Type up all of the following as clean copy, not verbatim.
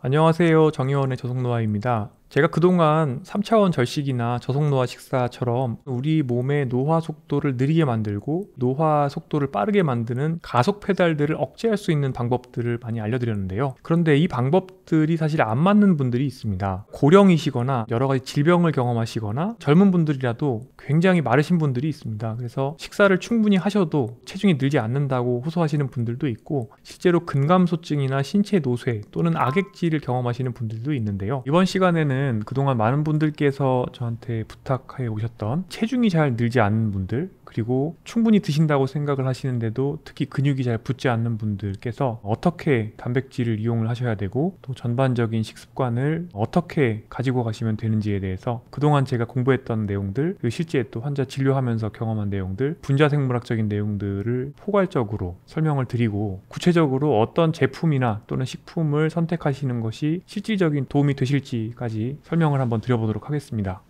안녕하세요. 정의원의 저속노화입니다. 제가 그동안 3차원 절식이나 저속노화 식사처럼 우리 몸의 노화 속도를 느리게 만들고 노화 속도를 빠르게 만드는 가속 페달들을 억제할 수 있는 방법들을 많이 알려드렸는데요. 그런데 이 방법들이 사실 안 맞는 분들이 있습니다. 고령이시거나 여러 가지 질병을 경험하시거나 젊은 분들이라도 굉장히 마르신 분들이 있습니다. 그래서 식사를 충분히 하셔도 체중이 늘지 않는다고 호소하시는 분들도 있고, 실제로 근감소증이나 신체 노쇠 또는 악액질을 경험하시는 분들도 있는데요. 이번 시간에는 그동안 많은 분들께서 저한테 부탁해 오셨던 체중이 잘 늘지 않는 분들, 그리고 충분히 드신다고 생각을 하시는데도 특히 근육이 잘 붙지 않는 분들께서 어떻게 단백질을 이용을 하셔야 되고, 또 전반적인 식습관을 어떻게 가지고 가시면 되는지에 대해서 그동안 제가 공부했던 내용들, 그리고 실제 또 환자 진료하면서 경험한 내용들, 분자생물학적인 내용들을 포괄적으로 설명을 드리고, 구체적으로 어떤 제품이나 또는 식품을 선택하시는 것이 실질적인 도움이 되실지까지 설명을 한번 드려보도록 하겠습니다.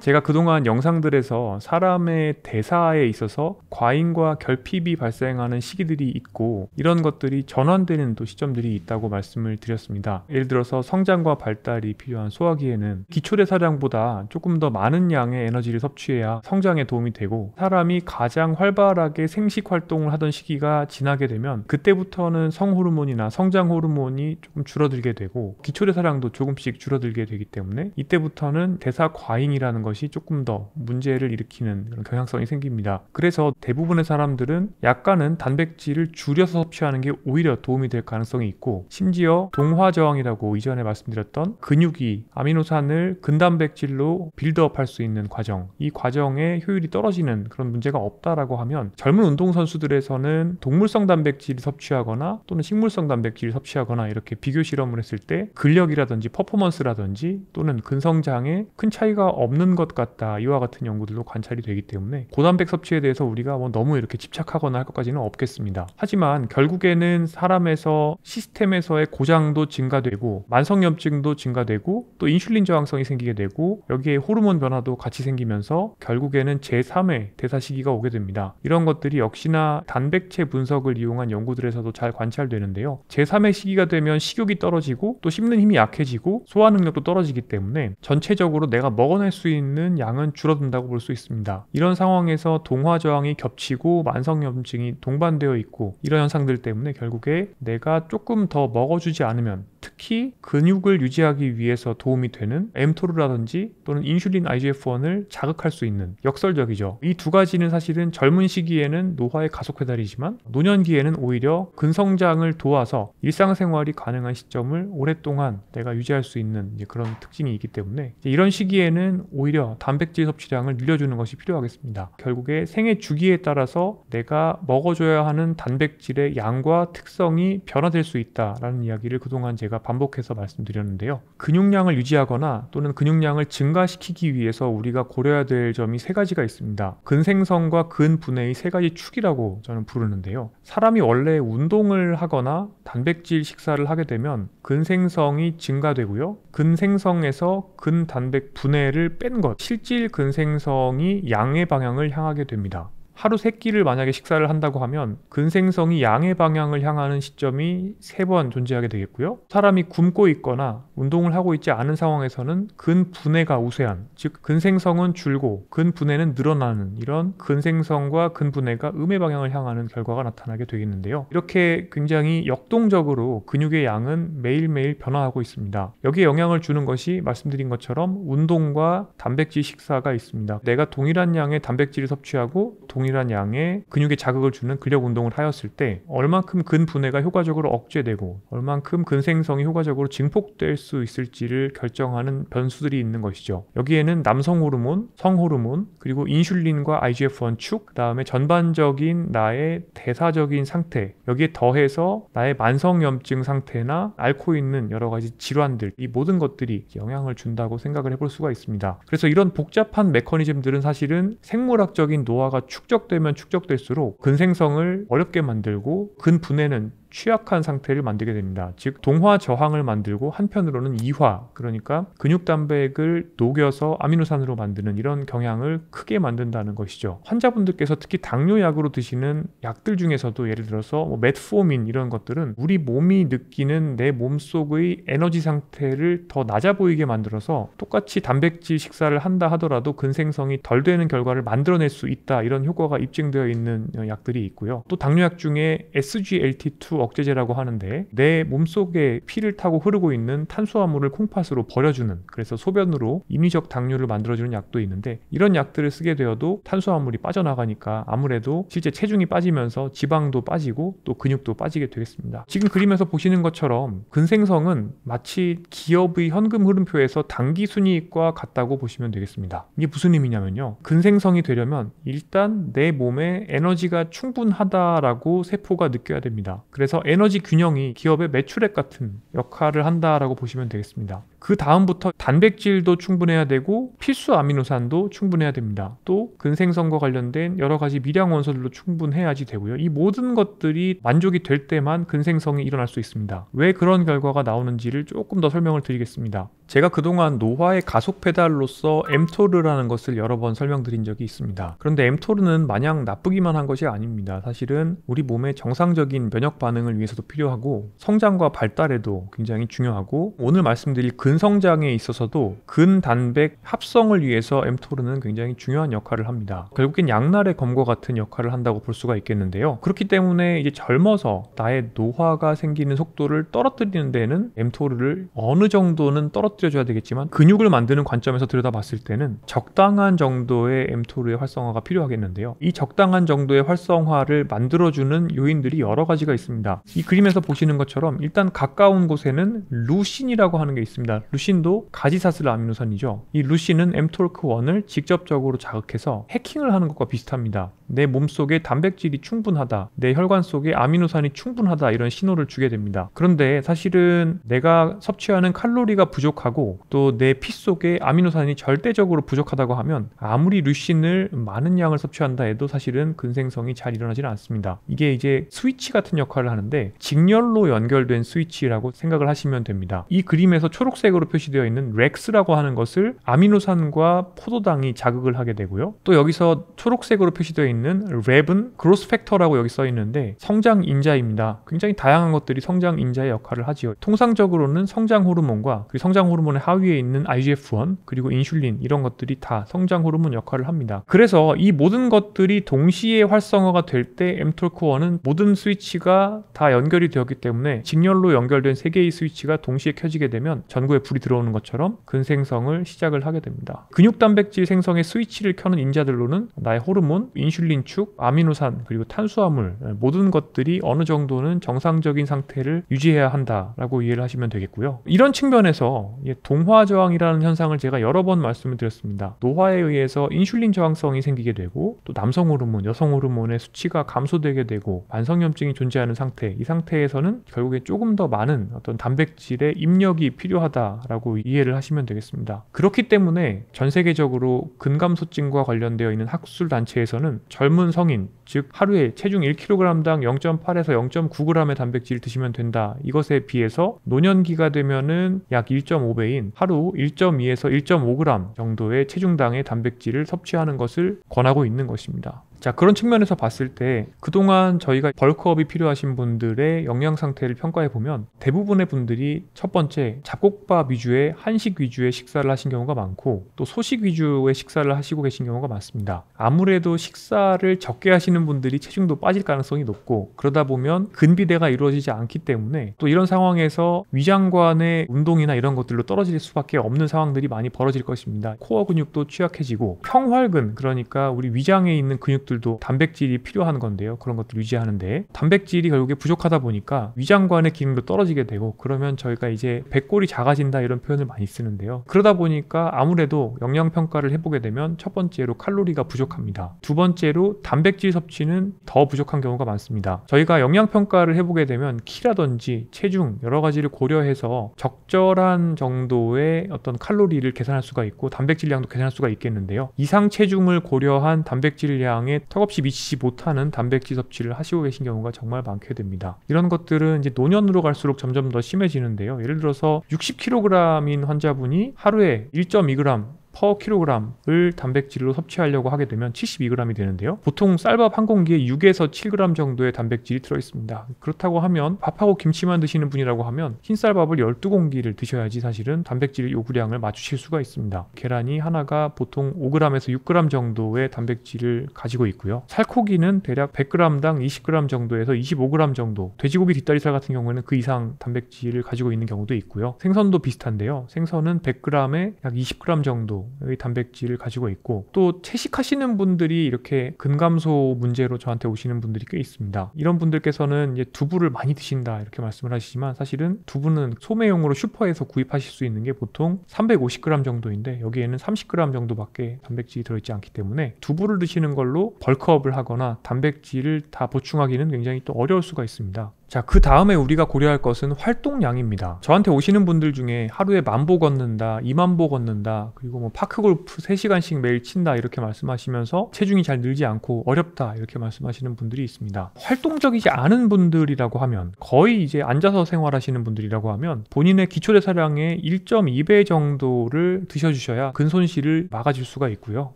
제가 그동안 영상들에서 사람의 대사에 있어서 과잉과 결핍이 발생하는 시기들이 있고, 이런 것들이 전환되는 또 시점들이 있다고 말씀을 드렸습니다. 예를 들어서 성장과 발달이 필요한 소화기에는 기초대사량보다 조금 더 많은 양의 에너지를 섭취해야 성장에 도움이 되고, 사람이 가장 활발하게 생식 활동을 하던 시기가 지나게 되면 그때부터는 성호르몬이나 성장 호르몬이 조금 줄어들게 되고 기초대사량도 조금씩 줄어들게 되기 때문에 이때부터는 대사 과잉이라는 것이 조금 더 문제를 일으키는 그런 경향성이 생깁니다. 그래서 대부분의 사람들은 약간은 단백질을 줄여서 섭취하는 게 오히려 도움이 될 가능성이 있고, 심지어 동화저항이라고 이전에 말씀드렸던 근육이 아미노산을 근단백질로 빌드업 할 수 있는 과정, 이 과정의 효율이 떨어지는 그런 문제가 없다라고 하면, 젊은 운동선수들에서는 동물성 단백질을 섭취하거나 또는 식물성 단백질을 섭취하거나 이렇게 비교 실험을 했을 때 근력이라든지 퍼포먼스라든지 또는 근성장에 큰 차이가 없는 것 같다, 이와 같은 연구들도 관찰이 되기 때문에 고단백 섭취에 대해서 우리가 너무 이렇게 집착하거나 할 것까지는 없겠습니다. 하지만 결국에는 사람에서 시스템에서의 고장도 증가되고 만성염증도 증가되고 또 인슐린 저항성이 생기게 되고, 여기에 호르몬 변화도 같이 생기면서 결국에는 제3의 대사 시기가 오게 됩니다. 이런 것들이 역시나 단백체 분석을 이용한 연구들에서도 잘 관찰되는데요. 제3의 시기가 되면 식욕이 떨어지고 또 씹는 힘이 약해지고 소화 능력도 떨어지기 때문에 전체적으로 내가 먹어낼 수 있는 양은 줄어든다고 볼 수 있습니다. 이런 상황에서 동화저항이 겹치고 만성염증이 동반되어 있고, 이런 현상들 때문에 결국에 내가 조금 더 먹어주지 않으면, 특히 근육을 유지하기 위해서 도움이 되는 mTOR라든지 또는 인슐린 IGF-1을 자극할 수 있는, 역설적이죠. 이 두 가지는 사실은 젊은 시기에는 노화의 가속 페달이지만 노년기에는 오히려 근성장을 도와서 일상생활이 가능한 시점을 오랫동안 내가 유지할 수 있는 그런 특징이 있기 때문에 이런 시기에는 오히려 단백질 섭취량을 늘려주는 것이 필요하겠습니다. 결국에 생애 주기에 따라서 내가 먹어줘야 하는 단백질의 양과 특성이 변화될 수 있다라는 이야기를 그동안 제가 반복해서 말씀드렸는데요. 근육량을 유지하거나 또는 근육량을 증가시키기 위해서 우리가 고려해야 될 점이 세 가지가 있습니다. 근생성과 근분해의 세 가지 축이라고 저는 부르는데요. 사람이 원래 운동을 하거나 단백질 식사를 하게 되면 근생성이 증가되고요. 근생성에서 근단백 분해를 뺀 것, 실질 근생성이 양의 방향을 향하게 됩니다. 하루 3끼를 만약에 식사를 한다고 하면 근생성이 양의 방향을 향하는 시점이 3번 존재하게 되겠고요. 사람이 굶고 있거나 운동을 하고 있지 않은 상황에서는 근분해가 우세한, 즉 근생성은 줄고 근분해는 늘어나는, 이런 근생성과 근분해가 음의 방향을 향하는 결과가 나타나게 되겠는데요. 이렇게 굉장히 역동적으로 근육의 양은 매일매일 변화하고 있습니다. 여기에 영향을 주는 것이 말씀드린 것처럼 운동과 단백질 식사가 있습니다. 내가 동일한 양의 단백질을 섭취하고 동일한 양의 근육에 자극을 주는 근력 운동을 하였을 때 얼만큼 근분해가 효과적으로 억제되고 얼만큼 근생성이 효과적으로 증폭될 수 있을지를 결정하는 변수들이 있는 것이죠. 여기에는 남성 호르몬, 성호르몬, 그리고 인슐린과 IGF-1 축, 그 다음에 전반적인 나의 대사적인 상태, 여기에 더해서 나의 만성염증 상태나 앓고 있는 여러 가지 질환들, 이 모든 것들이 영향을 준다고 생각을 해볼 수가 있습니다. 그래서 이런 복잡한 메커니즘들은 사실은 생물학적인 노화가 축적되면 축적될수록 근생성을 어렵게 만들고 근분해는 취약한 상태를 만들게 됩니다. 즉 동화 저항을 만들고 한편으로는 이화, 그러니까 근육 단백을 녹여서 아미노산으로 만드는 이런 경향을 크게 만든다는 것이죠. 환자분들께서 특히 당뇨약으로 드시는 약들 중에서도 예를 들어서 메트포민 이런 것들은 우리 몸이 느끼는 내 몸속의 에너지 상태를 더 낮아 보이게 만들어서 똑같이 단백질 식사를 한다 하더라도 근생성이 덜 되는 결과를 만들어낼 수 있다, 이런 효과가 입증되어 있는 약들이 있고요. 또 당뇨약 중에 SGLT2 억제제라고 하는데 내 몸속에 피를 타고 흐르고 있는 탄수화물을 콩팥으로 버려주는, 그래서 소변으로 인위적 당뇨를 만들어주는 약도 있는데 이런 약들을 쓰게 되어도 탄수화물이 빠져나가니까 아무래도 실제 체중이 빠지면서 지방도 빠지고 또 근육도 빠지게 되겠습니다. 지금 그림에서 보시는 것처럼 근생성은 마치 기업의 현금 흐름표에서 단기 순이익과 같다고 보시면 되겠습니다. 이게 무슨 의미냐면요, 근생성이 되려면 일단 내 몸에 에너지가 충분하다라고 세포가 느껴야 됩니다. 그래서 에너지 균형이 기업의 매출액 같은 역할을 한다라고 보시면 되겠습니다. 그 다음부터 단백질도 충분해야 되고 필수 아미노산도 충분해야 됩니다. 또 근생성과 관련된 여러 가지 미량 원소들도 충분해야지 되고요. 이 모든 것들이 만족이 될 때만 근생성이 일어날 수 있습니다. 왜 그런 결과가 나오는지를 조금 더 설명을 드리겠습니다. 제가 그동안 노화의 가속 페달로서 엠토르라는 것을 여러 번 설명드린 적이 있습니다. 그런데 엠토르는 마냥 나쁘기만 한 것이 아닙니다. 사실은 우리 몸의 정상적인 면역 반응을 위해서도 필요하고 성장과 발달에도 굉장히 중요하고 오늘 말씀드릴 근성장에 있어서도 근단백 합성을 위해서 엠토르는 굉장히 중요한 역할을 합니다. 결국엔 양날의 검과 같은 역할을 한다고 볼 수가 있겠는데요. 그렇기 때문에 이제 젊어서 나의 노화가 생기는 속도를 떨어뜨리는 데는 엠토르를 어느 정도는 떨어뜨려줘야 되겠지만 근육을 만드는 관점에서 들여다봤을 때는 적당한 정도의 엠토르의 활성화가 필요하겠는데요. 이 적당한 정도의 활성화를 만들어주는 요인들이 여러 가지가 있습니다. 이 그림에서 보시는 것처럼 일단 가까운 곳에는 루신이라고 하는 게 있습니다. 루신도 가지사슬 아미노산이죠. 이 루신은 mTORC1을 직접적으로 자극해서 해킹을 하는 것과 비슷합니다. 내 몸속에 단백질이 충분하다, 내 혈관 속에 아미노산이 충분하다, 이런 신호를 주게 됩니다. 그런데 사실은 내가 섭취하는 칼로리가 부족하고 또 내 피 속에 아미노산이 절대적으로 부족하다고 하면 아무리 루신을 많은 양을 섭취한다 해도 사실은 근생성이 잘 일어나지는 않습니다. 이게 이제 스위치 같은 역할을 하는데 직렬로 연결된 스위치라고 생각을 하시면 됩니다. 이 그림에서 초록색으로 표시되어 있는 렉스라고 하는 것을 아미노산과 포도당이 자극을 하게 되고요. 또 여기서 초록색으로 표시되어 있는 랩은 그로스 팩터라고 여기 써 있는데 성장 인자입니다. 굉장히 다양한 것들이 성장 인자의 역할을 하지요. 통상적으로는 성장 호르몬과 그 성장 호르몬의 하위에 있는 IGF-1 그리고 인슐린, 이런 것들이 다 성장 호르몬 역할을 합니다. 그래서 이 모든 것들이 동시에 활성화가 될 때 mTORC1은 모든 스위치가 다 연결이 되었기 때문에 직렬로 연결된 3개의 스위치가 동시에 켜지게 되면 전구에 불이 들어오는 것처럼 근생성을 시작을 하게 됩니다. 근육 단백질 생성의 스위치를 켜는 인자들로는 나의 호르몬, 인슐린 축, 아미노산, 그리고 탄수화물, 모든 것들이 어느 정도는 정상적인 상태를 유지해야 한다라고 이해를 하시면 되겠고요. 이런 측면에서 동화 저항이라는 현상을 제가 여러 번 말씀을 드렸습니다. 노화에 의해서 인슐린 저항성이 생기게 되고 또 남성 호르몬, 여성 호르몬의 수치가 감소되게 되고 만성염증이 존재하는 상태, 이 상태에서는 결국에 조금 더 많은 어떤 단백질의 입력이 필요하다라고 이해를 하시면 되겠습니다. 그렇기 때문에 전 세계적으로 근감소증과 관련되어 있는 학술 단체에서는 젊은 성인, 즉 하루에 체중 1kg당 0.8에서 0.9g의 단백질을 드시면 된다, 이것에 비해서 노년기가 되면은 약 1.5배인 하루 1.2에서 1.5g 정도의 체중당의 단백질을 섭취하는 것을 권하고 있는 것입니다. 자, 그런 측면에서 봤을 때 그동안 저희가 벌크업이 필요하신 분들의 영양 상태를 평가해 보면 대부분의 분들이 첫 번째 잡곡밥 위주의 한식 위주의 식사를 하신 경우가 많고 또 소식 위주의 식사를 하시고 계신 경우가 많습니다. 아무래도 식사를 적게 하시는 분들이 체중도 빠질 가능성이 높고 그러다 보면 근비대가 이루어지지 않기 때문에 또 이런 상황에서 위장관의 운동이나 이런 것들로 떨어질 수밖에 없는 상황들이 많이 벌어질 것입니다. 코어 근육도 취약해지고 평활근, 그러니까 우리 위장에 있는 근육들 도 단백질이 필요한 건데요. 그런 것들 유지하는데 단백질이 결국에 부족하다 보니까 위장관의 기능도 떨어지게 되고 그러면 저희가 이제 배꼴이 작아진다 이런 표현을 많이 쓰는데요. 그러다 보니까 아무래도 영양평가를 해보게 되면 첫 번째로 칼로리가 부족합니다. 두 번째로 단백질 섭취는 더 부족한 경우가 많습니다. 저희가 영양평가를 해보게 되면 키라든지 체중 여러 가지를 고려해서 적절한 정도의 어떤 칼로리를 계산할 수가 있고 단백질량도 계산할 수가 있겠는데요. 이상 체중을 고려한 단백질량의 턱없이 미치지 못하는 단백질 섭취를 하시고 계신 경우가 정말 많게 됩니다. 이런 것들은 이제 노년으로 갈수록 점점 더 심해지는데요. 예를 들어서 60kg인 환자분이 하루에 1.2g 퍼 킬로그램을 단백질로 섭취하려고 하게 되면 72g이 되는데요. 보통 쌀밥 한 공기에 6에서 7g 정도의 단백질이 들어있습니다. 그렇다고 하면 밥하고 김치만 드시는 분이라고 하면 흰쌀밥을 12공기를 드셔야지 사실은 단백질 요구량을 맞추실 수가 있습니다. 계란이 하나가 보통 5g에서 6g 정도의 단백질을 가지고 있고요. 살코기는 대략 100g당 20g 정도에서 25g 정도, 돼지고기 뒷다리살 같은 경우에는 그 이상 단백질을 가지고 있는 경우도 있고요. 생선도 비슷한데요. 생선은 100g에 약 20g 정도 의 단백질을 가지고 있고, 또 채식하시는 분들이 이렇게 근감소 문제로 저한테 오시는 분들이 꽤 있습니다. 이런 분들께서는 이제 두부를 많이 드신다 이렇게 말씀을 하시지만, 사실은 두부는 소매용으로 슈퍼에서 구입하실 수 있는 게 보통 350g 정도인데 여기에는 30g 정도밖에 단백질이 들어있지 않기 때문에 두부를 드시는 걸로 벌크업을 하거나 단백질을 다 보충하기는 굉장히 또 어려울 수가 있습니다. 자, 그 다음에 우리가 고려할 것은 활동량입니다. 저한테 오시는 분들 중에 하루에 10,000보 걷는다, 20,000보 걷는다, 그리고 뭐 파크골프 3시간씩 매일 친다 이렇게 말씀하시면서 체중이 잘 늘지 않고 어렵다 이렇게 말씀하시는 분들이 있습니다. 활동적이지 않은 분들이라고 하면, 거의 이제 앉아서 생활하시는 분들이라고 하면 본인의 기초대사량의 1.2배 정도를 드셔주셔야 근손실을 막아줄 수가 있고요.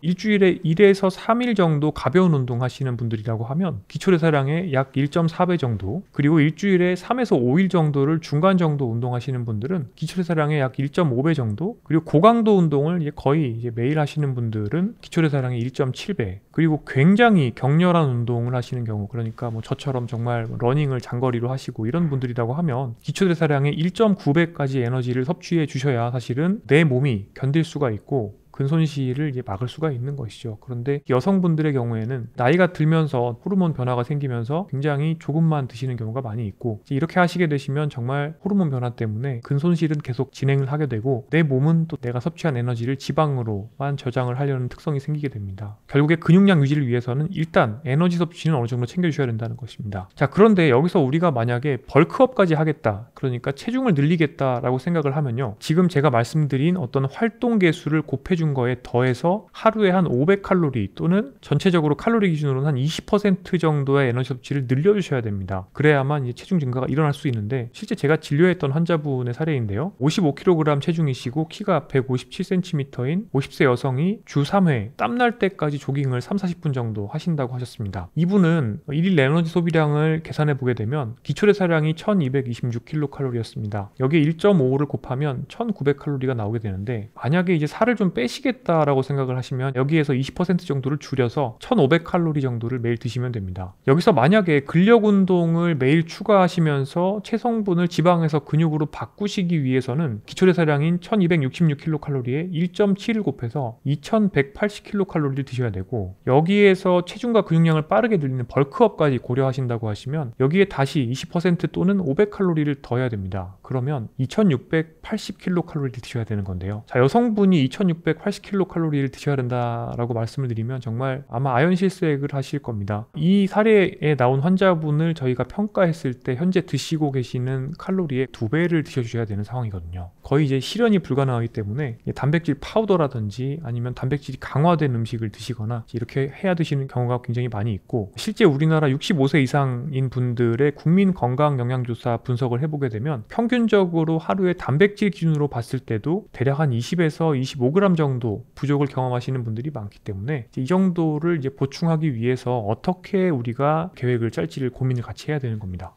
일주일에 1에서 3일 정도 가벼운 운동 하시는 분들이라고 하면 기초대사량의 약 1.4배 정도, 그리고 일주일에 3에서 5일 정도를 중간 정도 운동하시는 분들은 기초대사량의 약 1.5배 정도, 그리고 고강도 운동을 거의 이제 매일 하시는 분들은 기초대사량의 1.7배, 그리고 굉장히 격렬한 운동을 하시는 경우, 그러니까 뭐 저처럼 정말 러닝을 장거리로 하시고 이런 분들이라고 하면 기초대사량의 1.9배까지 에너지를 섭취해 주셔야 사실은 내 몸이 견딜 수가 있고 근손실을 이제 막을 수가 있는 것이죠. 그런데 여성분들의 경우에는 나이가 들면서 호르몬 변화가 생기면서 굉장히 조금만 드시는 경우가 많이 있고, 이렇게 하시게 되시면 정말 호르몬 변화 때문에 근손실은 계속 진행을 하게 되고 내 몸은 또 내가 섭취한 에너지를 지방으로만 저장을 하려는 특성이 생기게 됩니다. 결국에 근육량 유지를 위해서는 일단 에너지 섭취는 어느 정도 챙겨주셔야 된다는 것입니다. 자, 그런데 여기서 우리가 만약에 벌크업까지 하겠다, 그러니까 체중을 늘리겠다라고 생각을 하면요, 지금 제가 말씀드린 어떤 활동 개수를 곱해준 거에 더해서 하루에 한 500칼로리 또는 전체적으로 칼로리 기준으로는 한 20% 정도의 에너지 섭취를 늘려주셔야 됩니다. 그래야만 이제 체중 증가가 일어날 수 있는데, 실제 제가 진료했던 환자분의 사례인데요, 55kg 체중이시고 키가 157cm인 50세 여성이 주 3회 땀날 때까지 조깅을 3-40분 정도 하신다고 하셨습니다. 이분은 일일 에너지 소비량을 계산해 보게 되면 기초대사량이 1226kcal였습니다. 여기에 1.5를 곱하면 1900칼로리가 나오게 되는데, 만약에 이제 살을 좀 빼시겠다라고 생각을 하시면 여기에서 20% 정도를 줄여서 1500칼로리 정도를 매일 드시면 됩니다. 여기서 만약에 근력 운동을 매일 추가하시면서 체성분을 지방에서 근육으로 바꾸시기 위해서는 기초대사량인 1266kcal에 1.7을 곱해서 2180kcal를 드셔야 되고, 여기에서 체중과 근육량을 빠르게 늘리는 벌크업까지 고려하신다고 하시면 여기에 다시 20% 또는 500칼로리를 더해야 됩니다. 그러면 2680kcal를 드셔야 되는 건데요. 자, 여성분이 2680kcal를 드셔야 된다라고 말씀을 드리면 정말 아마 아연실색을 하실 겁니다. 이 사례에 나온 환자분을 저희가 평가했을 때 현재 드시고 계시는 칼로리의 2배를 드셔주셔야 되는 상황이거든요. 거의 이제 실현이 불가능하기 때문에 단백질 파우더라든지 아니면 단백질이 강화된 음식을 드시거나 이렇게 해야 드시는 경우가 굉장히 많이 있고, 실제 우리나라 65세 이상인 분들의 국민 건강 영양조사 분석을 해보게 되면 평균적으로 하루에 단백질 기준으로 봤을 때도 대략 한 20에서 25g 정도 부족을 경험하시는 분들이 많기 때문에 이 정도를 이제 보충하기 위해서 어떻게 우리가 계획을 짤지를 고민을 같이 해야 되는 겁니다.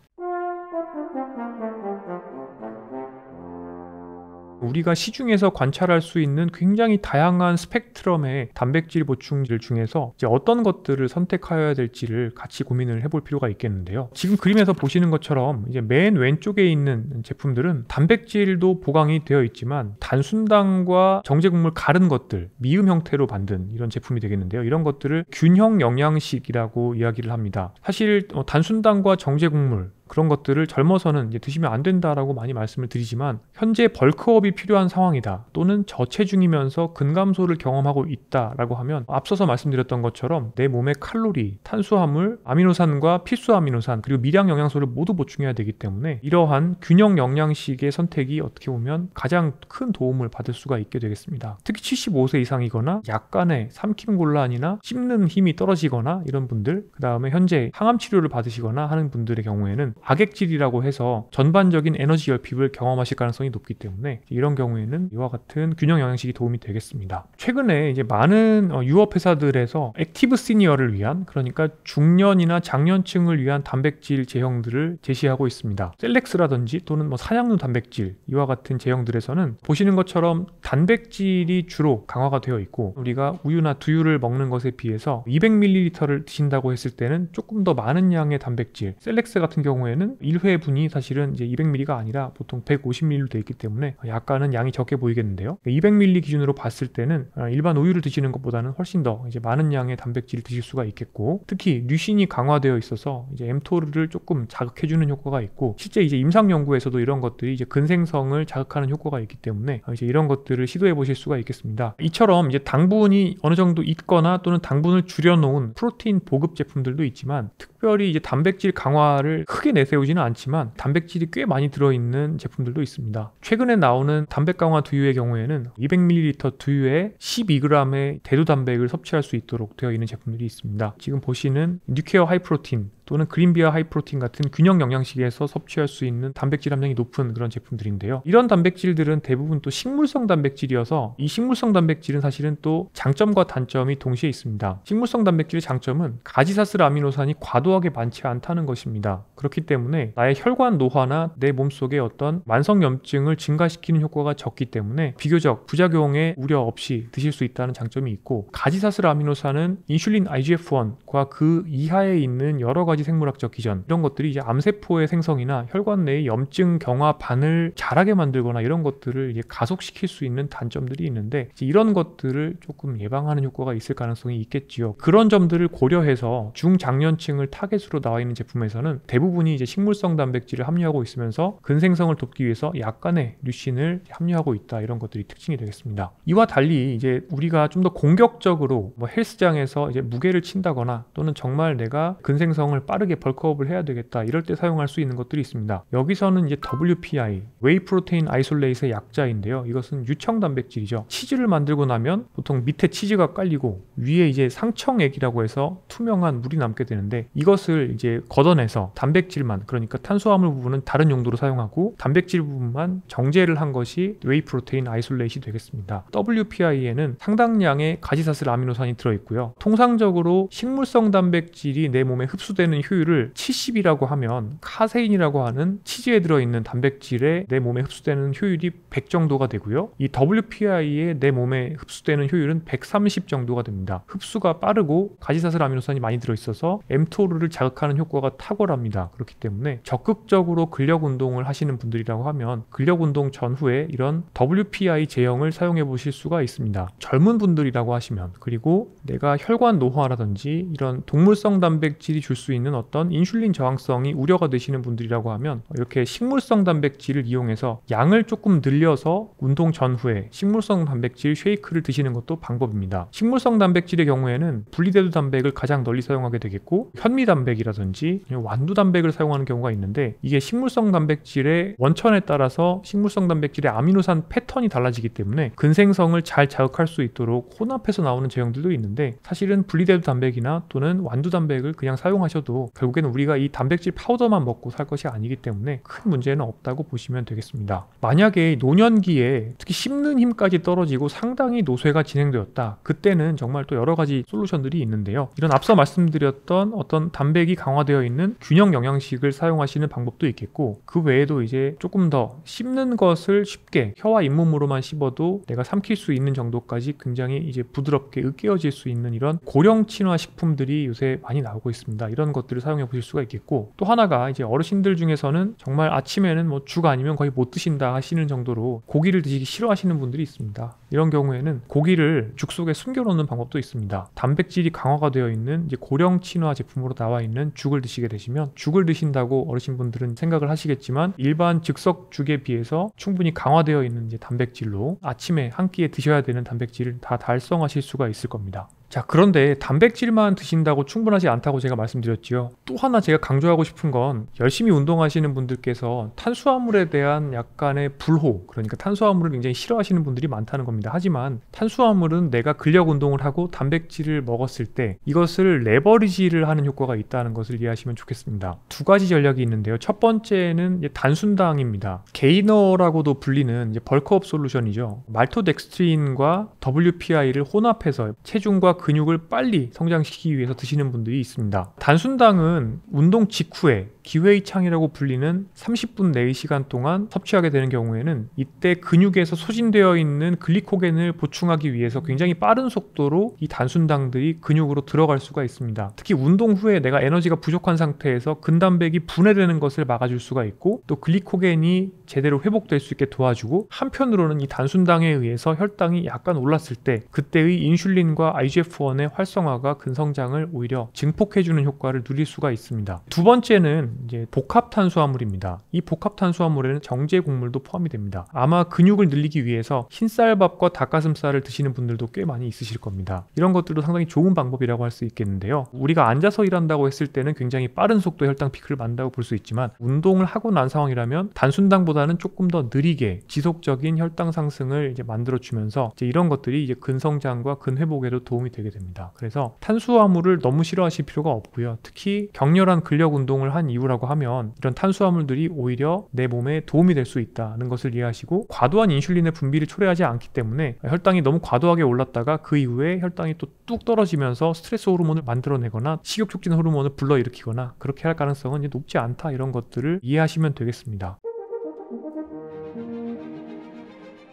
우리가 시중에서 관찰할 수 있는 굉장히 다양한 스펙트럼의 단백질 보충제 중에서 이제 어떤 것들을 선택하여야 될지를 같이 고민을 해볼 필요가 있겠는데요. 지금 그림에서 보시는 것처럼 이제 맨 왼쪽에 있는 제품들은 단백질도 보강이 되어 있지만 단순당과 정제국물 가른 것들, 미음 형태로 만든 이런 제품이 되겠는데요. 이런 것들을 균형 영양식이라고 이야기를 합니다. 사실 단순당과 정제국물, 그런 것들을 젊어서는 이제 드시면 안 된다라고 많이 말씀을 드리지만 현재 벌크업이 필요한 상황이다 또는 저체중이면서 근감소를 경험하고 있다라고 하면 앞서서 말씀드렸던 것처럼 내 몸의 칼로리, 탄수화물, 아미노산과 필수 아미노산 그리고 미량 영양소를 모두 보충해야 되기 때문에 이러한 균형 영양식의 선택이 어떻게 보면 가장 큰 도움을 받을 수가 있게 되겠습니다. 특히 75세 이상이거나 약간의 삼킴 곤란이나 씹는 힘이 떨어지거나 이런 분들, 그 다음에 현재 항암 치료를 받으시거나 하는 분들의 경우에는 악액질이라고 해서 전반적인 에너지 결핍을 경험하실 가능성이 높기 때문에 이런 경우에는 이와 같은 균형 영양식이 도움이 되겠습니다. 최근에 이제 많은 유업 회사들에서 액티브 시니어를 위한, 그러니까 중년이나 장년층을 위한 단백질 제형들을 제시하고 있습니다. 셀렉스라든지 또는 뭐 사냥류 단백질 이와 같은 제형들에서는 보시는 것처럼 단백질이 주로 강화가 되어 있고 우리가 우유나 두유를 먹는 것에 비해서 200ml를 드신다고 했을 때는 조금 더 많은 양의 단백질, 셀렉스 같은 경우에는 1회분이 사실은 이제 200ml가 아니라 보통 150ml로 되어 있기 때문에 약간은 양이 적게 보이겠는데요. 200ml 기준으로 봤을 때는 일반 우유를 드시는 것보다는 훨씬 더 이제 많은 양의 단백질을 드실 수가 있겠고, 특히 류신이 강화되어 있어서 이제 mTOR를 조금 자극해주는 효과가 있고, 실제 이제 임상 연구에서도 이런 것들이 이제 근생성을 자극하는 효과가 있기 때문에 이제 이런 것들을 시도해 보실 수가 있겠습니다. 이처럼 이제 당분이 어느 정도 있거나 또는 당분을 줄여놓은 프로테인 보급 제품들도 있지만, 특별히 이제 단백질 강화를 크게 내세우지는 않지만 단백질이 꽤 많이 들어있는 제품들도 있습니다. 최근에 나오는 단백 강화 두유의 경우에는 200ml 두유에 12g의 대두 단백을 섭취할 수 있도록 되어 있는 제품들이 있습니다. 지금 보시는 뉴케어 하이프로틴 또는 그린비어 하이프로틴 같은 균형 영양식에서 섭취할 수 있는 단백질 함량이 높은 그런 제품들인데요. 이런 단백질들은 대부분 또 식물성 단백질이어서 이 식물성 단백질은 사실은 또 장점과 단점이 동시에 있습니다. 식물성 단백질의 장점은 가지사슬 아미노산이 과도하게 많지 않다는 것입니다. 그렇기 때문에 나의 혈관 노화나 내 몸속의 어떤 만성염증을 증가시키는 효과가 적기 때문에 비교적 부작용에 우려 없이 드실 수 있다는 장점이 있고, 가지사슬 아미노산은 인슐린 IGF-1과 그 이하에 있는 여러 가지 생물학적 기전, 이런 것들이 이제 암세포의 생성이나 혈관 내의 염증 경화반을 잘하게 만들거나 이런 것들을 이제 가속시킬 수 있는 단점들이 있는데, 이런 것들을 조금 예방하는 효과가 있을 가능성이 있겠지요. 그런 점들을 고려해서 중장년층을 타겟으로 나와 있는 제품에서는 대부분이 이제 식물성 단백질을 함유하고 있으면서 근생성을 돕기 위해서 약간의 류신을 함유하고 있다, 이런 것들이 특징이 되겠습니다. 이와 달리 이제 우리가 좀 더 공격적으로 뭐 헬스장에서 이제 무게를 친다거나 또는 정말 내가 근생성을 빠르게 벌크업을 해야 되겠다, 이럴 때 사용할 수 있는 것들이 있습니다. 여기서는 이제 WPI, 웨이 프로테인 아이솔레이트의 약자인데요. 이것은 유청 단백질이죠. 치즈를 만들고 나면 보통 밑에 치즈가 깔리고 위에 이제 상청액이라고 해서 투명한 물이 남게 되는데, 이것을 이제 걷어내서 단백질만, 그러니까 탄수화물 부분은 다른 용도로 사용하고 단백질 부분만 정제를 한 것이 웨이 프로테인 아이솔레이트이 되겠습니다. WPI에는 상당량의 가지사슬 아미노산이 들어있고요. 통상적으로 식물성 단백질이 내 몸에 흡수되는 효율을 70이라고 하면 카세인이라고 하는 치즈에 들어있는 단백질에 내 몸에 흡수되는 효율이 100 정도가 되고요. 이 WPI에 내 몸에 흡수되는 효율은 130 정도가 됩니다. 흡수가 빠르고 가지사슬 아미노산이 많이 들어있어서 mTOR를 자극하는 효과가 탁월합니다. 그렇기 때문에 적극적으로 근력 운동을 하시는 분들이라고 하면 근력 운동 전후에 이런 WPI 제형을 사용해 보실 수가 있습니다. 젊은 분들이라고 하시면, 그리고 내가 혈관 노화라든지 이런 동물성 단백질이 줄 수 있는 어떤 인슐린 저항성이 우려가 되시는 분들이라고 하면 이렇게 식물성 단백질을 이용해서 양을 조금 늘려서 운동 전후에 식물성 단백질 쉐이크를 드시는 것도 방법입니다. 식물성 단백질의 경우에는 분리대두 단백을 가장 널리 사용하게 되겠고, 현미 단백이라든지 완두 단백을 사용하는 경우가 있는데, 이게 식물성 단백질의 원천에 따라서 식물성 단백질의 아미노산 패턴이 달라지기 때문에 근생성을 잘 자극할 수 있도록 혼합해서 나오는 제형들도 있는데, 사실은 분리대두 단백이나 또는 완두 단백을 그냥 사용하셔도 결국에는 우리가 이 단백질 파우더만 먹고 살 것이 아니기 때문에 큰 문제는 없다고 보시면 되겠습니다. 만약에 노년기에 특히 씹는 힘까지 떨어지고 상당히 노쇠가 진행되었다, 그때는 정말 또 여러 가지 솔루션들이 있는데요. 이런 앞서 말씀드렸던 어떤 단백이 강화되어 있는 균형 영양식을 사용하시는 방법도 있겠고, 그 외에도 이제 조금 더 씹는 것을 쉽게 혀와 잇몸으로만 씹어도 내가 삼킬 수 있는 정도까지 굉장히 이제 부드럽게 으깨어질 수 있는 이런 고령 친화 식품들이 요새 많이 나오고 있습니다. 이런 것들을 사용해 보실 수가 있겠고, 또 하나가 이제 어르신들 중에서는 정말 아침에는 뭐 죽 아니면 거의 못 드신다 하시는 정도로 고기를 드시기 싫어하시는 분들이 있습니다. 이런 경우에는 고기를 죽 속에 숨겨놓는 방법도 있습니다. 단백질이 강화가 되어 있는 이제 고령 친화 제품으로 나와 있는 죽을 드시게 되시면, 죽을 드신다고 어르신분들은 생각을 하시겠지만 일반 즉석 죽에 비해서 충분히 강화되어 있는 이제 단백질로 아침에 한 끼에 드셔야 되는 단백질을 다 달성하실 수가 있을 겁니다. 자, 그런데 단백질만 드신다고 충분하지 않다고 제가 말씀드렸지요. 또 하나 제가 강조하고 싶은 건, 열심히 운동하시는 분들께서 탄수화물에 대한 약간의 불호, 그러니까 탄수화물을 굉장히 싫어하시는 분들이 많다는 겁니다. 하지만 탄수화물은 내가 근력 운동을 하고 단백질을 먹었을 때 이것을 레버리지를 하는 효과가 있다는 것을 이해하시면 좋겠습니다. 두 가지 전략이 있는데요. 첫 번째는 단순당입니다. 게이너라고도 불리는 벌크업 솔루션이죠. 말토덱스트린과 WPI를 혼합해서 체중과 근육을 빨리 성장시키기 위해서 드시는 분들이 있습니다. 단순당은 운동 직후에 기회의창이라고 불리는 30분 내의 시간 동안 섭취하게 되는 경우에는 이때 근육에서 소진되어 있는 글리코겐을 보충하기 위해서 굉장히 빠른 속도로 이 단순당들이 근육으로 들어갈 수가 있습니다. 특히 운동 후에 내가 에너지가 부족한 상태에서 근단백이 분해되는 것을 막아줄 수가 있고, 또 글리코겐이 제대로 회복될 수 있게 도와주고, 한편으로는 이 단순당에 의해서 혈당이 약간 올랐을 때 그때의 인슐린과 IGF-1의 활성화가 근성장을 오히려 증폭해주는 효과를 누릴 수가 있습니다. 두 번째는 이제 복합 탄수화물입니다. 이 복합 탄수화물에는 정제 곡물도 포함이 됩니다. 아마 근육을 늘리기 위해서 흰쌀밥과 닭가슴살을 드시는 분들도 꽤 많이 있으실 겁니다. 이런 것들도 상당히 좋은 방법이라고 할 수 있겠는데요. 우리가 앉아서 일한다고 했을 때는 굉장히 빠른 속도의 혈당 피크를 만든다고 볼 수 있지만, 운동을 하고 난 상황이라면 단순당보다는 조금 더 느리게 지속적인 혈당 상승을 이제 만들어주면서 이런 것들이 이제 근성장과 근회복에도 도움이 되게 됩니다. 그래서 탄수화물을 너무 싫어하실 필요가 없고요. 특히 격렬한 근력 운동을 한 이후라고 하면 이런 탄수화물들이 오히려 내 몸에 도움이 될 수 있다는 것을 이해하시고, 과도한 인슐린의 분비를 초래하지 않기 때문에 혈당이 너무 과도하게 올랐다가 그 이후에 혈당이 또 뚝 떨어지면서 스트레스 호르몬을 만들어내거나 식욕 촉진 호르몬을 불러일으키거나 그렇게 할 가능성은 이제 높지 않다, 이런 것들을 이해하시면 되겠습니다.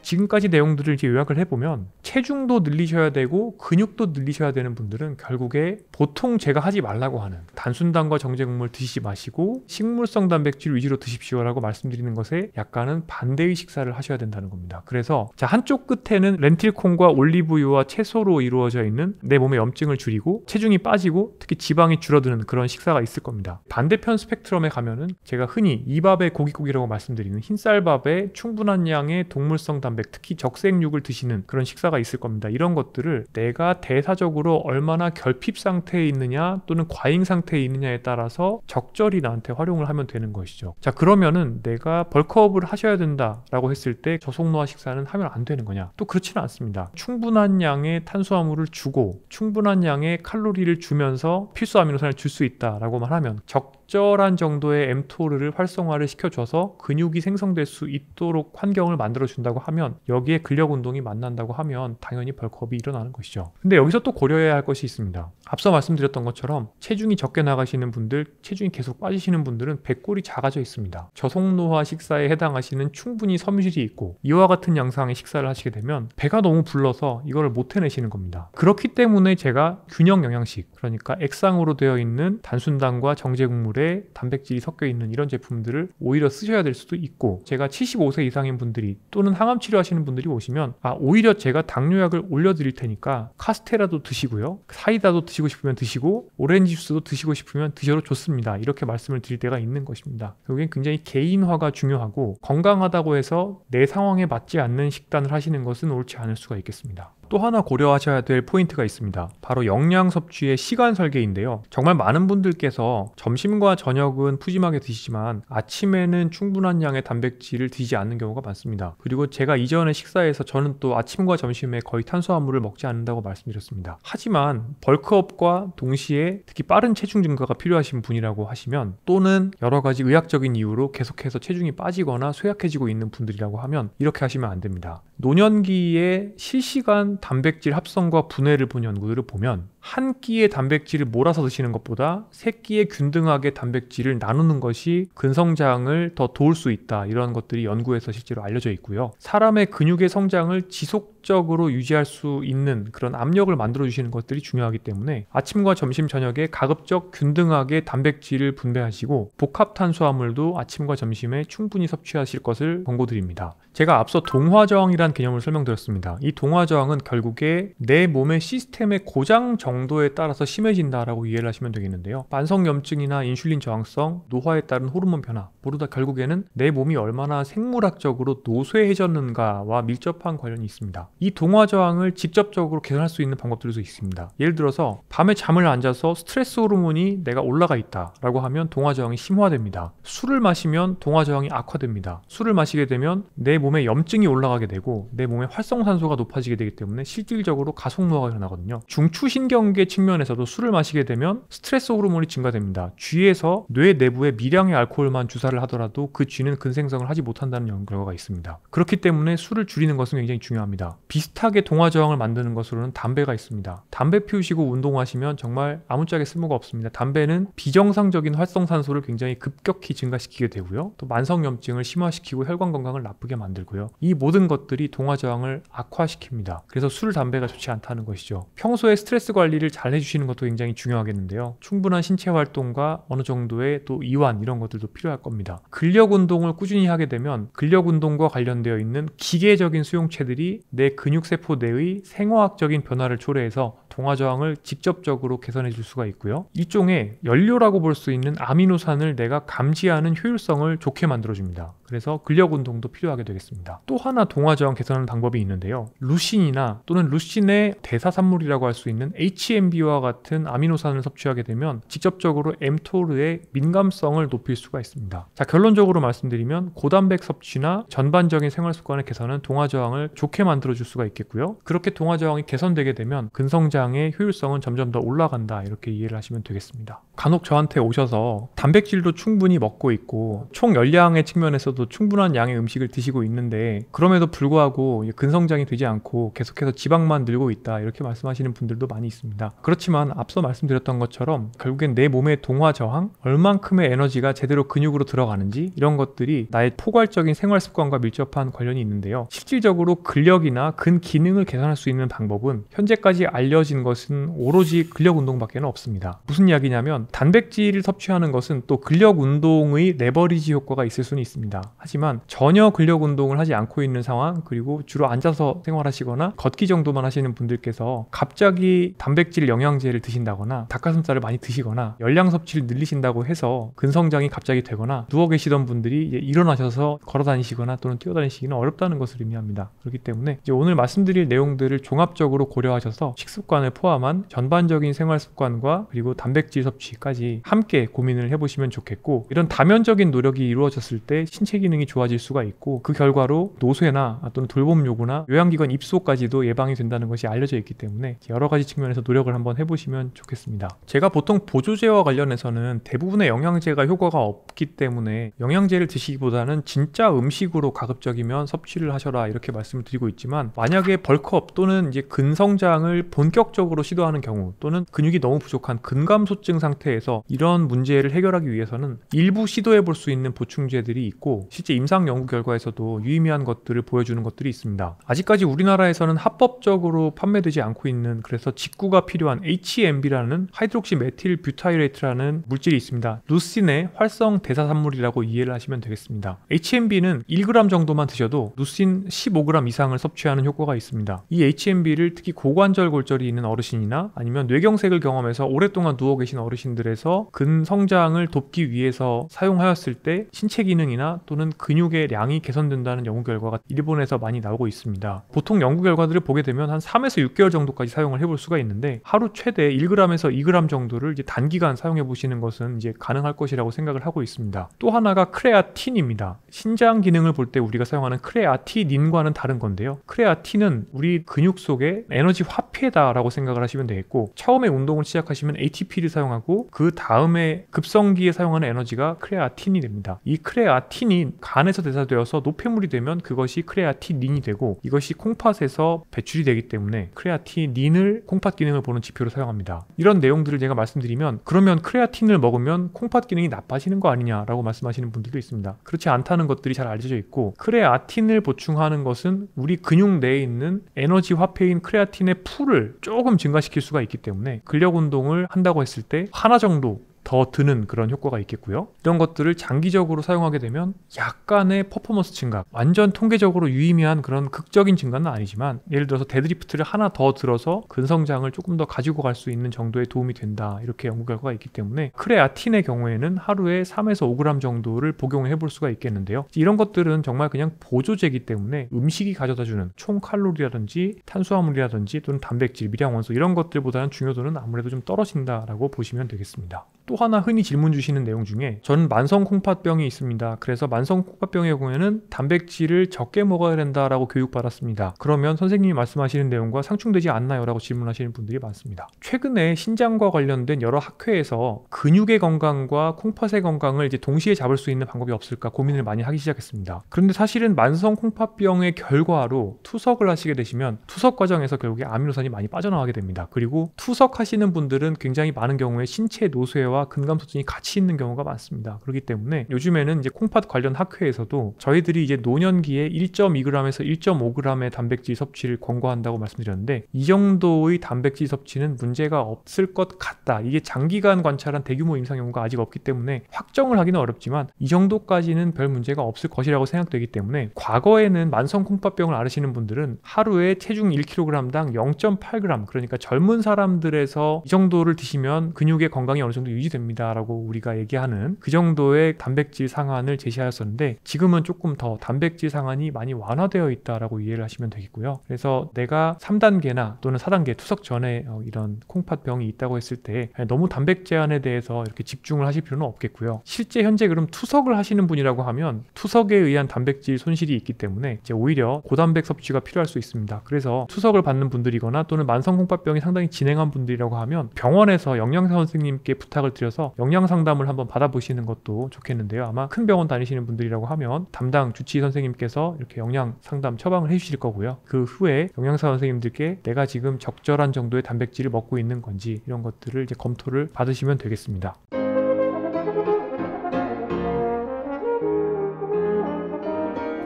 지금까지 내용들을 이제 요약을 해보면, 체중도 늘리셔야 되고 근육도 늘리셔야 되는 분들은 결국에 보통 제가 하지 말라고 하는 단순당과 정제곡물 드시지 마시고 식물성 단백질 위주로 드십시오라고 말씀드리는 것에 약간은 반대의 식사를 하셔야 된다는 겁니다. 그래서 자, 한쪽 끝에는 렌틸콩과 올리브유와 채소로 이루어져 있는 내 몸의 염증을 줄이고 체중이 빠지고 특히 지방이 줄어드는 그런 식사가 있을 겁니다. 반대편 스펙트럼에 가면은 제가 흔히 이 밥에 고기고기라고 말씀드리는 흰쌀밥에 충분한 양의 동물성 단백질, 특히 적색육을 드시는 그런 식사가 있을 겁니다. 이런 것들을 내가 대사적으로 얼마나 결핍 상태에 있느냐 또는 과잉 상태에 있느냐에 따라서 적절히 나한테 활용을 하면 되는 것이죠. 자, 그러면은 내가 벌크업을 하셔야 된다라고 했을 때 저속노화 식사는 하면 안 되는 거냐? 또 그렇지는 않습니다. 충분한 양의 탄수화물을 주고 충분한 양의 칼로리를 주면서 필수 아미노산을 줄 수 있다라고 말하면 적절한 정도의 mTOR를 활성화를 시켜줘서 근육이 생성될 수 있도록 환경을 만들어준다고 하면, 여기에 근력 운동이 만난다고 하면 당연히 벌크업이 일어나는 것이죠. 근데 여기서 또 고려해야 할 것이 있습니다. 앞서 말씀드렸던 것처럼 체중이 적게 나가시는 분들, 체중이 계속 빠지시는 분들은 배꼴이 작아져 있습니다. 저속노화 식사에 해당하시는 충분히 섬유질이 있고 이와 같은 양상의 식사를 하시게 되면 배가 너무 불러서 이거를 못 해내시는 겁니다. 그렇기 때문에 제가 균형 영양식, 그러니까 액상으로 되어 있는 단순당과 정제곡물에 단백질이 섞여 있는 이런 제품들을 오히려 쓰셔야 될 수도 있고, 제가 75세 이상인 분들이 또는 항암 치료하시는 분들이 오시면 오히려 제가 당뇨약을 올려드릴 테니까 카스테라도 드시고요, 사이다도 드시고 싶으면 드시고 오렌지 주스도 드시고 싶으면 드셔도 좋습니다, 이렇게 말씀을 드릴 때가 있는 것입니다. 여기는 굉장히 개인화가 중요하고, 건강하다고 해서 내 상황에 맞지 않는 식단을 하시는 것은 옳지 않을 수가 있겠습니다. 또 하나 고려하셔야 될 포인트가 있습니다. 바로 영양 섭취의 시간 설계인데요. 정말 많은 분들께서 점심과 저녁은 푸짐하게 드시지만 아침에는 충분한 양의 단백질을 드시지 않는 경우가 많습니다. 그리고 제가 이전에 식사에서 저는 또 아침과 점심에 거의 탄수화물을 먹지 않는다고 말씀드렸습니다. 하지만 벌크업과 동시에 특히 빠른 체중 증가가 필요하신 분이라고 하시면, 또는 여러 가지 의학적인 이유로 계속해서 체중이 빠지거나 쇠약해지고 있는 분들이라고 하면 이렇게 하시면 안 됩니다. 노년기에 실시간 단백질 합성과 분해를 본 연구들을 보면 한 끼의 단백질을 몰아서 드시는 것보다 세 끼의 균등하게 단백질을 나누는 것이 근성장을 더 도울 수 있다, 이런 것들이 연구에서 실제로 알려져 있고요. 사람의 근육의 성장을 지속적으로 지속적으로 유지할 수 있는 그런 압력을 만들어주시는 것들이 중요하기 때문에 아침과 점심, 저녁에 가급적 균등하게 단백질을 분배하시고 복합탄수화물도 아침과 점심에 충분히 섭취하실 것을 권고드립니다. 제가 앞서 동화저항이란 개념을 설명드렸습니다. 이 동화저항은 결국에 내 몸의 시스템의 고장 정도에 따라서 심해진다라고 이해를 하시면 되겠는데요. 만성염증이나 인슐린 저항성, 노화에 따른 호르몬 변화, 모두 다 결국에는 내 몸이 얼마나 생물학적으로 노쇠해졌는가와 밀접한 관련이 있습니다. 이 동화저항을 직접적으로 개선할 수 있는 방법들도 있습니다. 예를 들어서 밤에 잠을 안 자서 스트레스 호르몬이 내가 올라가 있다라고 하면 동화저항이 심화됩니다. 술을 마시면 동화저항이 악화됩니다. 술을 마시게 되면 내 몸에 염증이 올라가게 되고 내 몸에 활성산소가 높아지게 되기 때문에 실질적으로 가속노화가 일어나거든요. 중추신경계 측면에서도 술을 마시게 되면 스트레스 호르몬이 증가됩니다. 쥐에서 뇌 내부에 미량의 알코올만 주사를 하더라도 그 쥐는 근생성을 하지 못한다는 연구 결과가 있습니다. 그렇기 때문에 술을 줄이는 것은 굉장히 중요합니다. 비슷하게 동화저항을 만드는 것으로는 담배가 있습니다. 담배 피우시고 운동하시면 정말 아무짝에 쓸모가 없습니다. 담배는 비정상적인 활성산소를 굉장히 급격히 증가시키게 되고요. 또 만성염증을 심화시키고 혈관 건강을 나쁘게 만들고요. 이 모든 것들이 동화저항을 악화시킵니다. 그래서 술, 담배가 좋지 않다는 것이죠. 평소에 스트레스 관리를 잘 해주시는 것도 굉장히 중요하겠는데요. 충분한 신체 활동과 어느 정도의 또 이완 이런 것들도 필요할 겁니다. 근력 운동을 꾸준히 하게 되면 근력 운동과 관련되어 있는 기계적인 수용체들이 내 근육세포 내의 생화학적인 변화를 초래해서 동화저항을 직접적으로 개선해 줄 수가 있고요. 일종의 연료라고 볼 수 있는 아미노산을 내가 감지하는 효율성을 좋게 만들어줍니다. 그래서 근력 운동도 필요하게 되겠습니다. 또 하나 동화저항 개선하는 방법이 있는데요. 루신이나 또는 루신의 대사산물이라고 할 수 있는 HMB와 같은 아미노산을 섭취하게 되면 직접적으로 mTOR의 민감성을 높일 수가 있습니다. 자, 결론적으로 말씀드리면 고단백 섭취나 전반적인 생활습관의 개선은 동화저항을 좋게 만들어줄 수가 있겠고요. 그렇게 동화저항이 개선되게 되면 근성장의 효율성은 점점 더 올라간다, 이렇게 이해를 하시면 되겠습니다. 간혹 저한테 오셔서 단백질도 충분히 먹고 있고 총 열량의 측면에서도 충분한 양의 음식을 드시고 있는데 그럼에도 불구하고 근성장이 되지 않고 계속해서 지방만 늘고 있다, 이렇게 말씀하시는 분들도 많이 있습니다. 그렇지만 앞서 말씀드렸던 것처럼 결국엔 내 몸의 동화저항, 얼만큼의 에너지가 제대로 근육으로 들어가는지 이런 것들이 나의 포괄적인 생활습관과 밀접한 관련이 있는데요. 실질적으로 근력이나 근기능을 개선할 수 있는 방법은 현재까지 알려진 것은 오로지 근력 운동밖에 없습니다. 무슨 이야기냐면 단백질을 섭취하는 것은 또 근력 운동의 레버리지 효과가 있을 수는 있습니다. 하지만 전혀 근력 운동을 하지 않고 있는 상황, 그리고 주로 앉아서 생활하시거나 걷기 정도만 하시는 분들께서 갑자기 단백질 영양제를 드신다거나 닭가슴살을 많이 드시거나 열량 섭취를 늘리신다고 해서 근성장이 갑자기 되거나 누워 계시던 분들이 일어나셔서 걸어 다니시거나 또는 뛰어 다니시기는 어렵다는 것을 의미합니다. 그렇기 때문에 오늘 말씀드릴 내용들을 종합적으로 고려하셔서 식습관을 포함한 전반적인 생활 습관과 그리고 단백질 섭취까지 함께 고민을 해보시면 좋겠고, 이런 다면적인 노력이 이루어졌을 때 신체 기능이 좋아질 수가 있고 그 결과로 노쇠나 또는 돌봄 요구나 요양기관 입소까지도 예방이 된다는 것이 알려져 있기 때문에 여러 가지 측면에서 노력을 한번 해보시면 좋겠습니다. 제가 보통 보조제와 관련해서는 대부분의 영양제가 효과가 없기 때문에 영양제를 드시기보다는 진짜 음식으로 가급적이면 섭취를 하셔라, 이렇게 말씀을 드리고 있지만 만약에 벌크업 또는 이제 근성장을 본격적으로 시도하는 경우 또는 근육이 너무 부족한 근감소증 상태에서 이런 문제를 해결하기 위해서는 일부 시도해 볼 수 있는 보충제들이 있고 실제 임상 연구 결과에서도 유의미한 것들을 보여주는 것들이 있습니다. 아직까지 우리나라에서는 합법적으로 판매되지 않고 있는, 그래서 직구가 필요한 HMB라는 하이드록시 메틸 뷰타이레이트라는 물질이 있습니다. 루신의 활성 대사산물이라고 이해를 하시면 되겠습니다. HMB는 1g 정도만 드셔도 루신 15g 이상을 섭취하는 효과가 있습니다. 이 HMB를 특히 고관절 골절이 있는 어르신이나 아니면 뇌경색을 경험해서 오랫동안 누워 계신 어르신들에서 근성장을 돕기 위해서 사용하였을 때 신체 기능이나 또는 근육의 량이 개선된다는 연구 결과가 일본에서 많이 나오고 있습니다. 보통 연구 결과들을 보게 되면 한 3에서 6개월 정도까지 사용을 해볼 수가 있는데 하루 최대 1g에서 2g 정도를 이제 단기간 사용해 보시는 것은 이제 가능할 것이라고 생각을 하고 있습니다. 또 하나가 크레아틴입니다. 신장 기능을 볼 때 우리가 사용하는 크레아티닌과는 다른 건데요. 크레아틴은 우리 근육 속에 에너지 화폐다라고 생각을 하시면 되겠고, 처음에 운동을 시작하시면 ATP를 사용하고 그 다음에 급성기에 사용하는 에너지가 크레아틴이 됩니다. 이 크레아틴이 간에서 대사되어서 노폐물이 되면 그것이 크레아티닌이 되고 이것이 콩팥에서 배출이 되기 때문에 크레아티닌을 콩팥 기능을 보는 지표로 사용합니다. 이런 내용들을 제가 말씀드리면 그러면 크레아틴을 먹으면 콩팥 기능이 나빠지는 거 아니냐 아니냐라고 말씀하시는 분들도 있습니다. 그렇지 않다는 것들이 잘 알려져 있고, 크레아틴을 보충하는 것은 우리 근육 내에 있는 에너지 화폐인 크레아틴의 풀을 조금 증가시킬 수가 있기 때문에 근력 운동을 한다고 했을 때 하나 정도 더 드는 그런 효과가 있겠고요. 이런 것들을 장기적으로 사용하게 되면 약간의 퍼포먼스 증가, 완전 통계적으로 유의미한 그런 극적인 증가는 아니지만, 예를 들어서 데드리프트를 하나 더 들어서 근성장을 조금 더 가지고 갈 수 있는 정도의 도움이 된다, 이렇게 연구 결과가 있기 때문에 크레아틴의 경우에는 하루에 3에서 5g 정도를 복용해 볼 수가 있겠는데요. 이런 것들은 정말 그냥 보조제이기 때문에 음식이 가져다주는 총 칼로리라든지 탄수화물이라든지 또는 단백질, 미량원소 이런 것들보다는 중요도는 아무래도 좀 떨어진다라고 보시면 되겠습니다. 또 하나 흔히 질문 주시는 내용 중에, 저는 만성 콩팥병이 있습니다. 그래서 만성 콩팥병의 경우에는 단백질을 적게 먹어야 된다라고 교육받았습니다. 그러면 선생님이 말씀하시는 내용과 상충되지 않나요? 라고 질문하시는 분들이 많습니다. 최근에 신장과 관련된 여러 학회에서 근육의 건강과 콩팥의 건강을 이제 동시에 잡을 수 있는 방법이 없을까 고민을 많이 하기 시작했습니다. 그런데 사실은 만성 콩팥병의 결과로 투석을 하시게 되시면 투석 과정에서 결국에 아미노산이 많이 빠져나가게 됩니다. 그리고 투석하시는 분들은 굉장히 많은 경우에 신체 노쇠와 근감소증이 같이 있는 경우가 많습니다. 그렇기 때문에 요즘에는 이제 콩팥 관련 학회에서도 저희들이 이제 노년기에 1.2g에서 1.5g의 단백질 섭취를 권고한다고 말씀드렸는데, 이 정도의 단백질 섭취는 문제가 없을 것 같다. 이게 장기간 관찰한 대규모 임상 연구가 아직 없기 때문에 확정을 하기는 어렵지만 이 정도까지는 별 문제가 없을 것이라고 생각되기 때문에, 과거에는 만성 콩팥병을 앓으시는 분들은 하루에 체중 1kg당 0.8g, 그러니까 젊은 사람들에서 이 정도를 드시면 근육의 건강이 어느 정도 유지됩니다 라고 우리가 얘기하는 그 정도의 단백질 상한을 제시하였었는데, 지금은 조금 더 단백질 상한이 많이 완화되어 있다라고 이해를 하시면 되겠고요. 그래서 내가 3단계나 또는 4단계 투석 전에 이런 콩팥병이 있다고 했을 때 너무 단백 제한에 대해서 이렇게 집중을 하실 필요는 없겠고요. 실제 현재 그럼 투석을 하시는 분이라고 하면 투석에 의한 단백질 손실이 있기 때문에 이제 오히려 고단백 섭취가 필요할 수 있습니다. 그래서 투석을 받는 분들이거나 또는 만성 콩팥병이 상당히 진행한 분들이라고 하면 병원에서 영양사 선생님께 부탁을 드려서 영양 상담을 한번 받아보시는 것도 좋겠는데요. 아마 큰 병원 다니시는 분들이라고 하면 담당 주치의 선생님께서 이렇게 영양 상담 처방을 해주실 거고요. 그 후에 영양사 선생님들께 내가 지금 적절한 정도의 단백질을 먹고 있는 건지 이런 것들을 이제 검토를 받으시면 되겠습니다.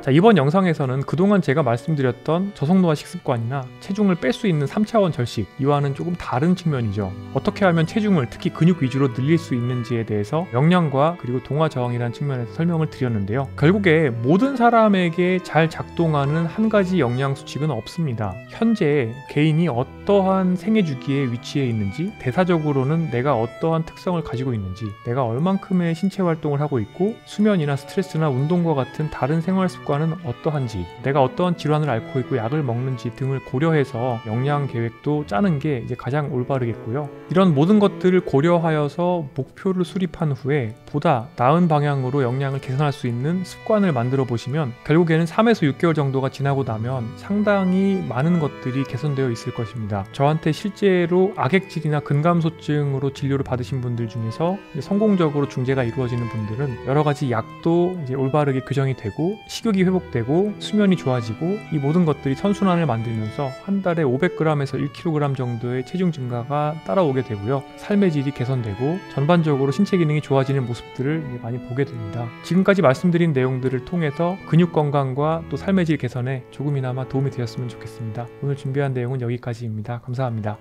자, 이번 영상에서는 그동안 제가 말씀드렸던 저속노화 식습관이나 체중을 뺄 수 있는 3차원 절식, 이와는 조금 다른 측면이죠. 어떻게 하면 체중을 특히 근육 위주로 늘릴 수 있는지에 대해서 영양과 그리고 동화 저항이라는 측면에서 설명을 드렸는데요. 결국에 모든 사람에게 잘 작동하는 한 가지 영양 수칙은 없습니다. 현재 개인이 어떠한 생애 주기에 위치해 있는지, 대사적으로는 내가 어떠한 특성을 가지고 있는지, 내가 얼만큼의 신체 활동을 하고 있고 수면이나 스트레스나 운동과 같은 다른 생활 습관 은 어떠한지, 내가 어떠한 질환을 앓고 있고 약을 먹는지 등을 고려해서 영양 계획도 짜는 게 이제 가장 올바르겠고요. 이런 모든 것들을 고려하여서 목표를 수립한 후에 보다 나은 방향으로 영양을 개선할 수 있는 습관을 만들어 보시면 결국에는 3에서 6개월 정도가 지나고 나면 상당히 많은 것들이 개선되어 있을 것입니다. 저한테 실제로 악액질이나 근감소증으로 진료를 받으신 분들 중에서 성공적으로 중재가 이루어지는 분들은 여러 가지 약도 이제 올바르게 교정이 되고 식욕이 회복되고 수면이 좋아지고, 이 모든 것들이 선순환을 만들면서 한 달에 500g에서 1kg 정도의 체중 증가가 따라오게 되고요. 삶의 질이 개선되고 전반적으로 신체 기능이 좋아지는 모습들을 많이 보게 됩니다. 지금까지 말씀드린 내용들을 통해서 근육 건강과 또 삶의 질 개선에 조금이나마 도움이 되었으면 좋겠습니다. 오늘 준비한 내용은 여기까지입니다. 감사합니다.